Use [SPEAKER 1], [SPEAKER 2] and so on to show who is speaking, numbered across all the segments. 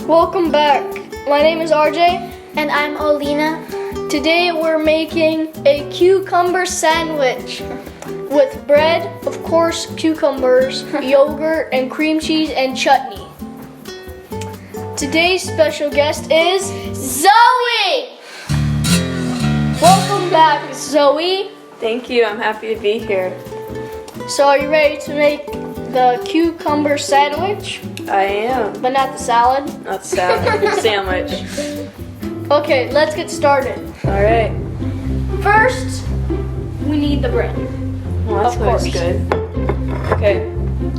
[SPEAKER 1] Welcome back. My name is RJ.
[SPEAKER 2] And I'm Oleanah.
[SPEAKER 1] Today we're making a cucumber sandwich with bread, of course, cucumbers, yogurt, and cream cheese and chutney. Today's special guest is Zoe! Welcome back, Zoe.
[SPEAKER 3] Thank you, I'm happy to be here.
[SPEAKER 1] So are you ready to make the cucumber sandwich?
[SPEAKER 3] I am.
[SPEAKER 1] But not the salad?
[SPEAKER 3] Not salad, sandwich.
[SPEAKER 1] Okay, let's get started.
[SPEAKER 3] All right.
[SPEAKER 1] First, we need the bread.
[SPEAKER 3] Well, that
[SPEAKER 1] Of course.
[SPEAKER 3] smells good. Okay.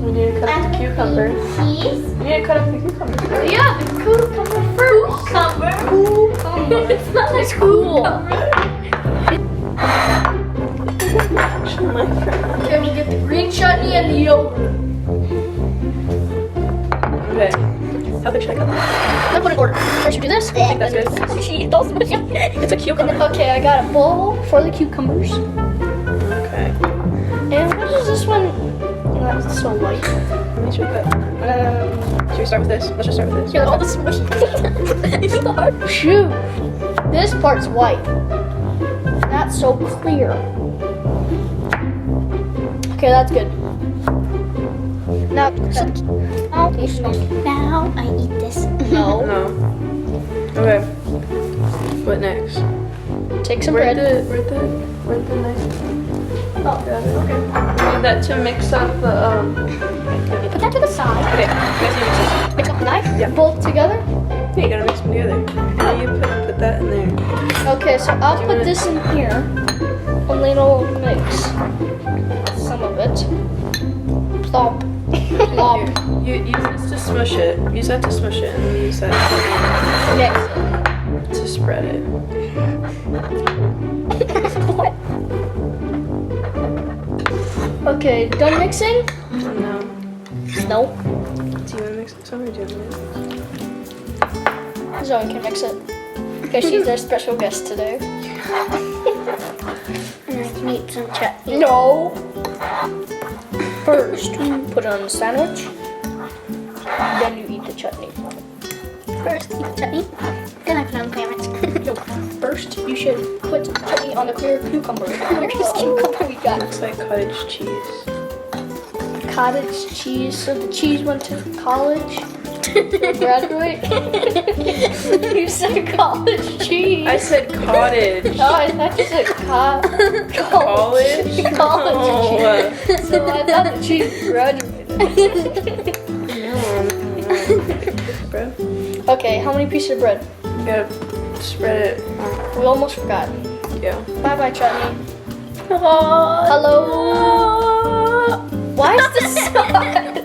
[SPEAKER 3] We need to cut up the cucumber.
[SPEAKER 2] Cheese.
[SPEAKER 3] We need to cut up the cucumber.
[SPEAKER 1] Yeah, the cucumber first. Cucumber.
[SPEAKER 2] It smells like
[SPEAKER 1] Cool.
[SPEAKER 3] Actually, my friend.
[SPEAKER 1] Okay, we'll get the green chutney and the yogurt.
[SPEAKER 3] Okay. How big should I cut that?
[SPEAKER 1] Let's put in order. First you do this.
[SPEAKER 3] I think that's good. It's a cucumber.
[SPEAKER 1] Okay, I got a bowl for the cucumbers.
[SPEAKER 3] Okay.
[SPEAKER 1] And what is this one? That's so light.
[SPEAKER 3] Let me show you that. Should we start with this? Let's just start with this.
[SPEAKER 1] Here, all this Shoot. This part's white. Not so clear. Okay, that's good. Now,
[SPEAKER 2] Now I eat this.
[SPEAKER 1] no.
[SPEAKER 3] No. Okay. What next?
[SPEAKER 1] Take some
[SPEAKER 3] Where'd
[SPEAKER 1] bread.
[SPEAKER 3] the knife?
[SPEAKER 1] Oh,
[SPEAKER 3] Got it. Okay. We need that to mix up the
[SPEAKER 1] Put that to the side.
[SPEAKER 3] Okay. You guys need to mix this.
[SPEAKER 1] Mix up the knife.
[SPEAKER 3] Yeah.
[SPEAKER 1] Both together.
[SPEAKER 3] Yeah, you gotta mix them together. Now you put that in there.
[SPEAKER 1] Okay, so I'll
[SPEAKER 3] Do you
[SPEAKER 1] put
[SPEAKER 3] wanna-
[SPEAKER 1] this in here. Oleanah will mix some of it. Plop. Plop.
[SPEAKER 3] You use this to smush it. Use that to smush it, and then use that
[SPEAKER 1] Mix
[SPEAKER 3] to spread it.
[SPEAKER 1] it. Okay, done mixing?
[SPEAKER 3] No.
[SPEAKER 1] No.
[SPEAKER 3] Do you want to mix it? Somebody do it.
[SPEAKER 1] Zoe can mix it. Because she's our special guest today.
[SPEAKER 2] And I can eat some chutney.
[SPEAKER 1] No. First, put it on the sandwich. Then you eat the chutney.
[SPEAKER 2] First, eat chutney. Then I put on the sandwich.
[SPEAKER 1] No, first, you should put chutney on the clear cucumber. Where's this cucumber we got?
[SPEAKER 3] Looks like cottage cheese.
[SPEAKER 1] Cottage cheese. So the cheese went to college to graduate. You said college cheese.
[SPEAKER 3] I said cottage.
[SPEAKER 1] Oh, I thought you said college.
[SPEAKER 3] College?
[SPEAKER 1] College
[SPEAKER 3] No.
[SPEAKER 1] cheese. So I thought the cheese graduated.
[SPEAKER 3] No. Bread.
[SPEAKER 1] Okay, how many pieces of bread?
[SPEAKER 3] You gotta spread it.
[SPEAKER 1] We almost forgot.
[SPEAKER 3] Yeah.
[SPEAKER 1] Bye bye, chutney. Hello. Why is this so?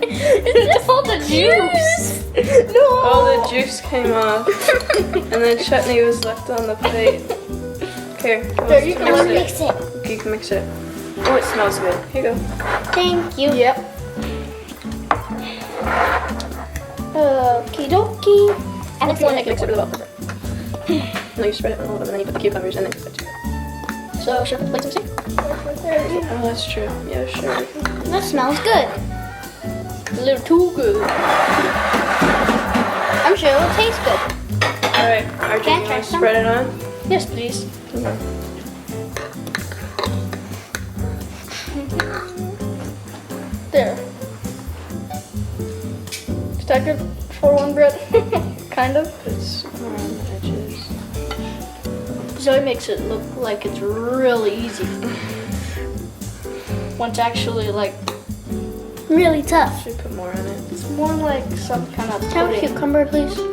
[SPEAKER 1] It's all the juice. No.
[SPEAKER 3] All the juice came off, and then chutney was left on the plate. Here.
[SPEAKER 1] There, you can
[SPEAKER 2] Let's
[SPEAKER 1] mix
[SPEAKER 2] mix it.
[SPEAKER 3] Okay, you can mix it. Oh, it smells good. Here you go.
[SPEAKER 2] Thank you.
[SPEAKER 1] Yep. Okie dokie.
[SPEAKER 2] And
[SPEAKER 1] If you want to mix it really well.
[SPEAKER 3] No, you spread it on all of them, and then you put the cucumbers, and then you put it together.
[SPEAKER 1] So, should I put the plates in the sink?
[SPEAKER 3] Oh, that's true. Yeah, sure.
[SPEAKER 2] That smells good.
[SPEAKER 1] A little too good.
[SPEAKER 2] I'm sure it'll taste good.
[SPEAKER 3] All right, RJ,
[SPEAKER 2] Can I
[SPEAKER 3] you
[SPEAKER 2] try
[SPEAKER 3] want to
[SPEAKER 2] some?
[SPEAKER 3] spread it on?
[SPEAKER 1] Yes, please. There. Is that good for one bread? Kind of.
[SPEAKER 3] Put some on the edges.
[SPEAKER 1] Zoe makes it look like it's really easy. When it's actually like,
[SPEAKER 2] Really tough.
[SPEAKER 3] Should put more on it.
[SPEAKER 1] it's more like some kind of
[SPEAKER 2] Have a
[SPEAKER 1] pudding.
[SPEAKER 2] cucumber, please.
[SPEAKER 3] Sure.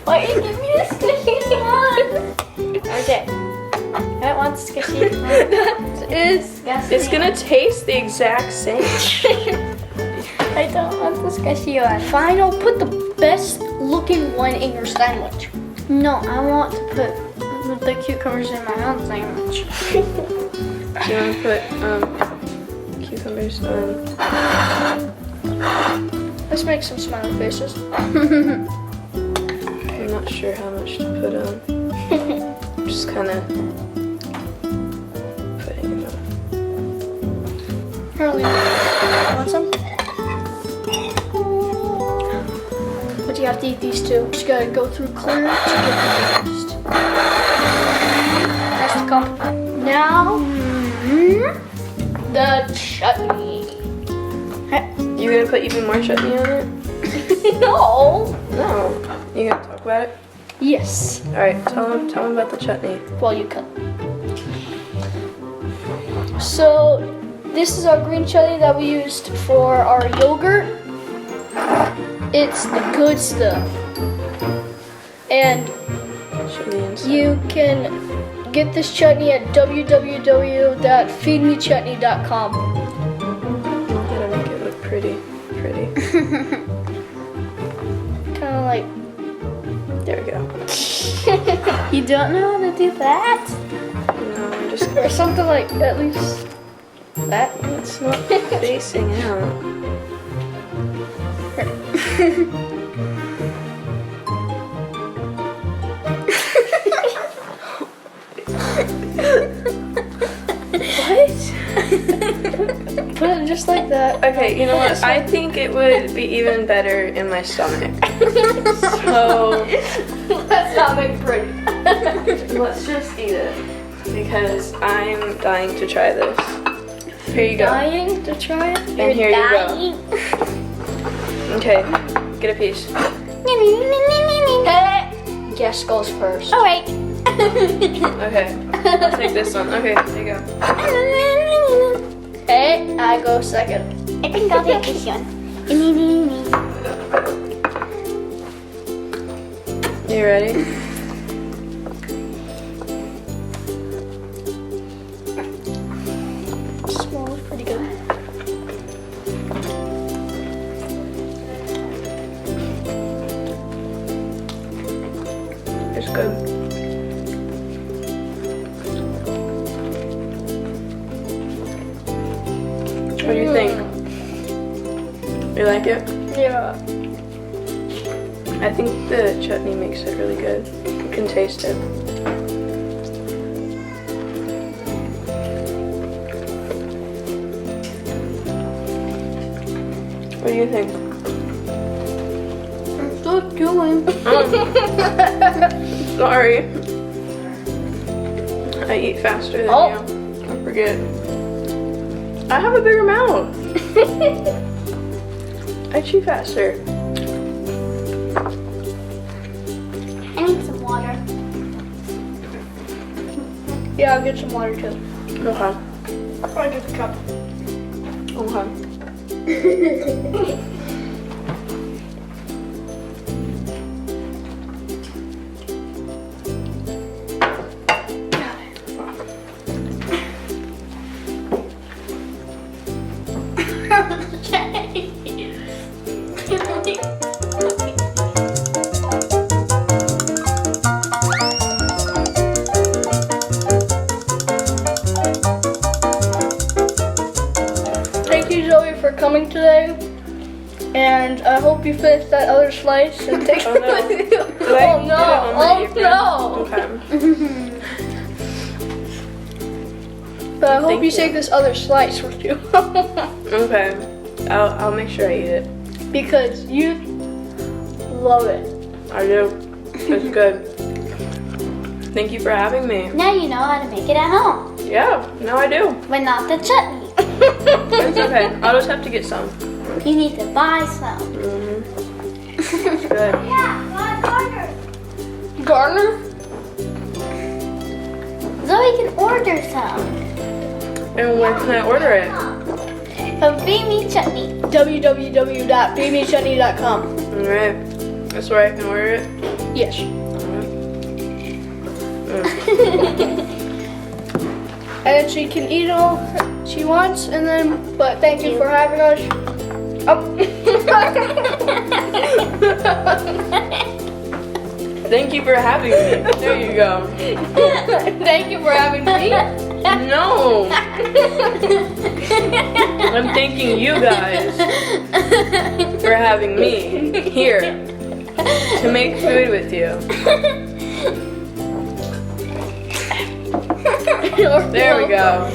[SPEAKER 1] Why you give me a squishy one? Okay. I don't want squishy one.
[SPEAKER 3] It's gonna taste the exact same.
[SPEAKER 1] I don't want the squishy one. Fine, I'll put the best looking one in your sandwich.
[SPEAKER 2] No, I want to put the cucumbers in my own sandwich.
[SPEAKER 3] Do you want to put cucumbers on?
[SPEAKER 1] Let's make some smiley faces.
[SPEAKER 3] I'm not sure how much to put on. Just kind of putting it on.
[SPEAKER 1] Here, Oleanah. Want some? you have to eat these two. Just gotta go through clear to get the taste. That's the cup. Now, the chutney.
[SPEAKER 3] You gonna put even more chutney on it?
[SPEAKER 1] No.
[SPEAKER 3] No. You gonna talk about it?
[SPEAKER 1] Yes.
[SPEAKER 3] All right. Tell them about the chutney.
[SPEAKER 1] Well, you can. So, this is our green chutney that we used for our yogurt. It's the good stuff. And
[SPEAKER 3] Show the inside.
[SPEAKER 1] you can get this chutney at www.feedmechutney.com.
[SPEAKER 3] How to make it look pretty.
[SPEAKER 1] Kind of like,
[SPEAKER 3] There we go.
[SPEAKER 2] You don't know how to do that?
[SPEAKER 3] No, I'm just.
[SPEAKER 1] or something like, at least that.
[SPEAKER 3] It's not facing out.
[SPEAKER 1] Put it just like that.
[SPEAKER 3] Okay, you know what? I think it would be even better in my stomach. So
[SPEAKER 1] That's not make pretty.
[SPEAKER 3] let's just eat it because I'm dying to try this. Here you go.
[SPEAKER 1] Dying to try it?
[SPEAKER 3] And here you go. Okay, get a piece.
[SPEAKER 1] Hey! Guess goes first.
[SPEAKER 2] All right.
[SPEAKER 3] Okay, I'll take this one. Okay, there you go.
[SPEAKER 1] Hey, I go second.
[SPEAKER 2] I think I'll take this one.
[SPEAKER 3] You ready?
[SPEAKER 1] Smells pretty good.
[SPEAKER 3] It's good. What do you think? You like it?
[SPEAKER 1] Yeah.
[SPEAKER 3] I think the chutney makes it really good. You can taste it. What do you think?
[SPEAKER 1] I'm still chewing.
[SPEAKER 3] Sorry. I eat faster than you. I forget. I have a bigger mouth. I chew faster.
[SPEAKER 2] I need some water.
[SPEAKER 1] Yeah, I'll get some water too.
[SPEAKER 3] Okay.
[SPEAKER 1] I'll get the cup.
[SPEAKER 3] Okay.
[SPEAKER 1] Thank you, Zoe, for coming today. And I hope you finish that other slice and take
[SPEAKER 3] Oh,
[SPEAKER 1] it
[SPEAKER 3] no.
[SPEAKER 1] with you.
[SPEAKER 3] Did I
[SPEAKER 1] Oh
[SPEAKER 3] get it
[SPEAKER 1] no!
[SPEAKER 3] on my
[SPEAKER 1] Oh
[SPEAKER 3] apron?
[SPEAKER 1] no!
[SPEAKER 3] Okay.
[SPEAKER 1] But I hope
[SPEAKER 3] Thank
[SPEAKER 1] you
[SPEAKER 3] you.
[SPEAKER 1] take this other slice with you.
[SPEAKER 3] Okay. I'll make sure I eat it.
[SPEAKER 1] Because you love it.
[SPEAKER 3] I do. It's good. Thank you for having me.
[SPEAKER 2] Now you know how to make it at home,
[SPEAKER 3] Yeah, now I do.
[SPEAKER 2] but not the chutney.
[SPEAKER 3] It's okay. I'll just have to get some.
[SPEAKER 2] You need to buy some.
[SPEAKER 3] It's good.
[SPEAKER 2] Yeah, buy Garner.
[SPEAKER 1] Garner?
[SPEAKER 2] Zoe can order some.
[SPEAKER 3] And where can I order it?
[SPEAKER 2] From Feed Me Chutney.
[SPEAKER 1] www.feedmechutney.com.
[SPEAKER 3] Alright. That's where I can order it?
[SPEAKER 1] Yes. And she can eat all she wants, and then, but thank you for having us.
[SPEAKER 3] Thank you for having me. There you go.
[SPEAKER 1] Thank you for having me.
[SPEAKER 3] No. I'm thanking you guys for having me here to make food with you. There we go.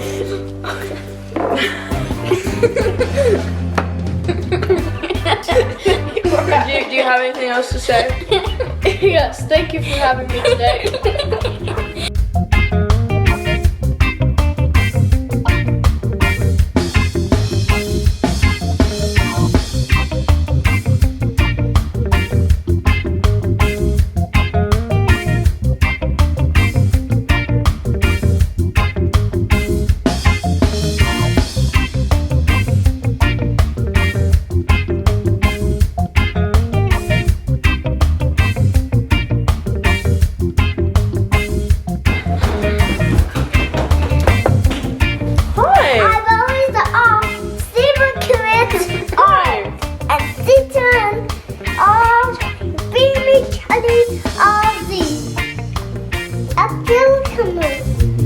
[SPEAKER 1] You are
[SPEAKER 3] Do you have anything else to say?
[SPEAKER 1] Yes, thank you for having me today.
[SPEAKER 3] Hi.
[SPEAKER 4] I'm always super cute and citizen of baby Charlie of the Abdul Kamu.